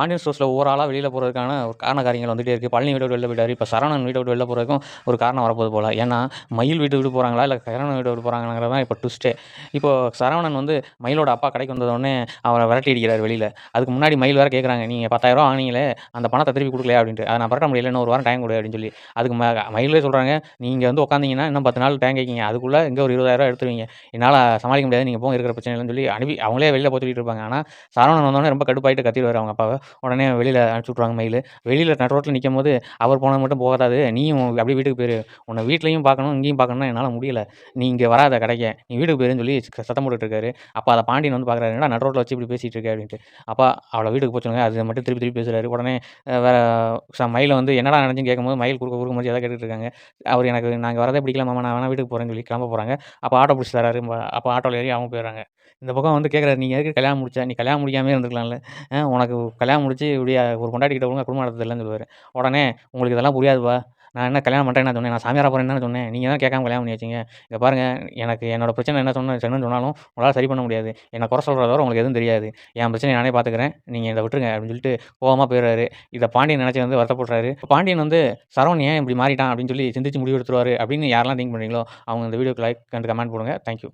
பாண்டியன் ஸ்டோர்ஸில் ஒவ்வொரு ஆளாக வெளியில் போகிறதுக்கான ஒரு காரண காரியங்கள் வந்துகிட்டே இருக்குது. பழனி வீட்டை விட்டு வெளில போயிட்டார். இப்போ சரவணன் வீட்டை விட்டு வெளில போகிறதுக்கும் ஒரு காரணம் வரப்போகுது போல். ஏன்னா மயில் வீட்டை விட்டு போகிறாங்களா இல்லை சரவணன் வீட்டை விட்டு போகிறாங்கிறது தான் இப்போ ட்விஸ்ட்டே. இப்போது சரவணன் வந்து மயிலோட அப்பா கடைக்கு வந்ததோடனே அவரை விரட்டி அடிக்கிறார் வெளியில். அதுக்கு முன்னாடி மயில் வேறு கேட்குறாங்க, நீங்கள் 10,000 வாங்கினீங்களே அந்த பணத்தை திருப்பி கொடுக்கலையா அப்படின்ட்டு. அதை நான் பரட்ட முடியல, இன்னும் ஒரு வாரம் டைம் கொடு அப்படின்னு சொல்லி. அதுக்கு மயிலே சொல்கிறாங்க, நீங்கள் வந்து உட்காந்தீங்கன்னா இன்னும் 10 நாள் டைம் கேட்கிங்க, அதுக்குள்ளே இங்கே ஒரு 20,000 எடுத்துருவீங்க, என்னால் சமாளிக்க முடியாது, நீங்கள் போங்க இருக்கிற பிரச்சனைன்னு சொல்லி அனுப்பி அவங்களே வெளியில் போய் சொல்லிட்டு இருப்பாங்க. ஆனால் சரவணன் வந்தோடனே ரொம்ப கடுப்பாயிட்டு கத்திடுவார் அவங்க அப்பாவை. உடனே வெளியில் அனுப்பிச்சி விட்ருவாங்க மயில். வெளியில் நடு ரோட்டில் நிற்கும் போது அவர் போனது மட்டும் போகாது, நீயும் அப்படியே வீட்டுக்கு போயிரு, உன்னை வீட்லையும் பார்க்கணும் இங்கேயும் பார்க்கணும்னா என்னால் முடியல, நீ இங்கே வராத கடைக்கு, நீ வீட்டுக்கு போயிருன்னு சொல்லி சத்தம் போட்டுட்டு இருக்காரு. அப்போ அதை பாண்டியன் வந்து பார்க்குறாரு, என்னடா நடு ரோட்டில் வச்சு இப்படி பேசிகிட்டு இருக்க அப்படின்ட்டு. அப்பா அவளை வீட்டுக்கு போச்சுங்க, அது மட்டும் திருப்பி திருப்பி பேசுகிறாரு. உடனே வேற மயிலை வந்து என்னடா நினச்சின்னு கேட்கும்போது மயில் குறுக்க குறுக்க மாதிரி எதாவது கேட்டுட்டு இருக்காங்க. அவர் எனக்கு நாங்கள் வரதே பிடிக்கல மாமா, நான் வேணா வீட்டுக்கு போகிறேன்னு சொல்லி கிளம்ப போகிறாங்க. அப்போ ஆட்டோ பிடிச்சி தராரு. அப்போ ஆட்டோவில் ஏறி அவங்க போயிடுறாங்க. இந்த பக்கம் வந்து கேட்குறாரு, நீ எதுக்கு கல்யாணம் முடிச்ச, நீ கல்யாணம் முடிக்காமே இருந்துக்கலாம்ல, உனக்கு கல்யாணம் முடிச்சு இப்படி ஒரு பொண்டாட்டிக்கிட்ட ஒழுங்கா குடும்பம் நடத்ததில்லன்னு சொல்லுவார். உடனே உங்களுக்கு இதெல்லாம் புரியாதுப்பா, நான் என்ன கல்யாணம் பண்ணுறேன்னு நான் சொன்னேன், நான் சாமியாரா போகிறேன்னு சொன்னேன், நீங்கள் தான் கேட்காம கல்யாணம் பண்ணி வச்சிங்க. இங்கே பாருங்கள், எனக்கு என்னோட பிரச்சனை என்ன சொன்னாலும் உங்களால் சரி பண்ண முடியாது, என்னை குறை சொல்கிறத தவிர உங்களுக்கு எதுவும் தெரியாது, என் பிரச்சனையை நானே பார்த்துக்கிறேன், நீங்கள் இதை விட்டுருங்க அப்படின்னு சொல்லிட்டு கோவமாக போயிடுறாரு. இதை பாண்டியன் நினச்சி வந்து வருத்தப்படுறாரு. பாண்டியன் வந்து சரவணன் ஏன் இப்படி மாறிட்டான் அப்படின்னு சொல்லி சிந்திச்சு முடிவு எடுத்துருவாரு அப்படின்னு யாரெல்லாம் திங்க் பண்ணுறீங்களோ அவங்க இந்த வீடியோக்கு லைக் அண்ட் கமெண்ட் போடுங்க. தேங்க்யூ.